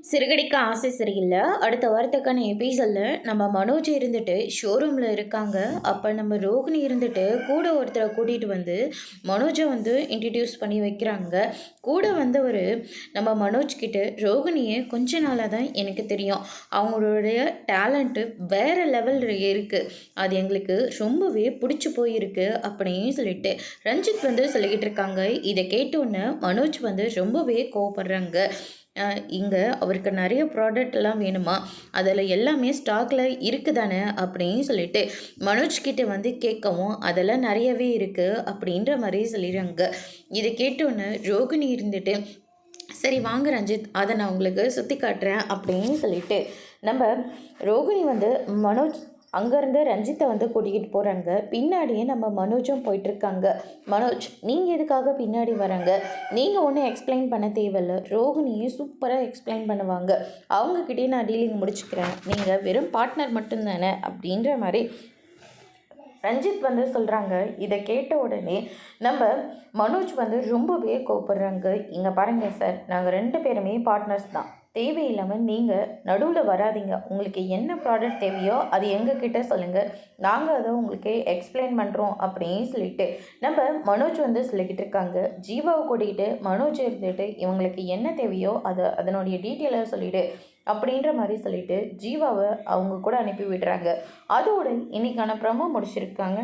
சிறுகடிக்க ஆசை சரியில்லை. அடுத்த வாரத்துக்கான எபிசோடில் நம்ம மனோஜ் இருந்துட்டு ஷோரூமில் இருக்காங்க. அப்போ நம்ம ரோகிணி இருந்துட்டு கூட ஒருத்தரை கூட்டிகிட்டு வந்து மனோஜை வந்து இன்ட்ரடியூஸ் பண்ணி வைக்கிறாங்க. கூட வந்தவர் நம்ம மனோஜ் கிட்ட ரோகிணியை கொஞ்ச நாளாக தான் எனக்கு தெரியும், அவங்களுடைய டேலண்ட்டு வேறு லெவல் இருக்குது, அது எங்களுக்கு ரொம்பவே பிடிச்சி போயிருக்கு அப்படின்னு சொல்லிட்டு ரஞ்சித் வந்து சொல்லிக்கிட்டு இருக்காங்க. இதை கேட்டோன்னே மனோஜ் வந்து ரொம்பவே கோவப்படுறாங்க. இங்கே அவருக்கு நிறைய ப்ராடக்ட்லாம் வேணுமா, அதில் எல்லாமே ஸ்டாக்கில் இருக்குதானே அப்படின்னு சொல்லிட்டு மனோஜ் கிட்ட வந்து கேட்கவும் அதெல்லாம் நிறையவே இருக்குது அப்படின்ற மாதிரி சொல்லிடுறாங்க. இதை கேட்டோன்னு ரோகிணி இருந்துட்டு சரி வாங்க ரஞ்சித், அதை நான் உங்களுக்கு சுற்றி காட்டுறேன் அப்படின்னு சொல்லிட்டு நம்ம ரோகிணி வந்து மனோஜ் அங்கேருந்து ரஞ்சித்தை வந்து கூட்டிகிட்டு போகிறாங்க. பின்னாடியே நம்ம மனோஜும் போயிட்டுருக்காங்க. மனோஜ், நீங்கள் எதுக்காக பின்னாடி வராங்க? நீங்கள் ஒன்றும் எக்ஸ்பிளைன் பண்ண தேவையில்லை, ரோகிணியே சூப்பராக எக்ஸ்பிளைன் பண்ணுவாங்க, அவங்கக்கிட்டே நான் டீலிங் முடிச்சுக்கிறேன், நீங்கள் வெறும் பார்ட்னர் மட்டும்தானே அப்படின்ற மாதிரி ரஞ்சித் வந்து சொல்கிறாங்க. இதை கேட்ட உடனே நம்ம மனோஜ் வந்து ரொம்பவே கோப்படுறாங்க. இங்கே பாருங்கள் சார், நாங்கள் 2 பேருமே பார்ட்னர்ஸ் தான், தேவையில்லாமல் நீங்கள் நடுவில் வராதிங்க. உங்களுக்கு என்ன ப்ராடக்ட் தேவையோ அது எங்ககிட்ட சொல்லுங்கள், நாங்கள் அதை உங்களுக்கு எக்ஸ்பிளைன் பண்ணுறோம் அப்படின்னு சொல்லிட்டு நம்ம மனோஜ் வந்து சொல்லிக்கிட்டு இருக்காங்க. ஜீவாவை கூட்டிகிட்டு மனோஜ் இருந்துட்டு இவங்களுக்கு என்ன தேவையோ அதனுடைய டீட்டெயிலை சொல்லிவிடு அப்படின்ற மாதிரி சொல்லிட்டு ஜீவாவை அவங்க கூட அனுப்பி விடுறாங்க. அதோடு இன்றைக்கான ப்ரோமோ முடிச்சிருக்காங்க.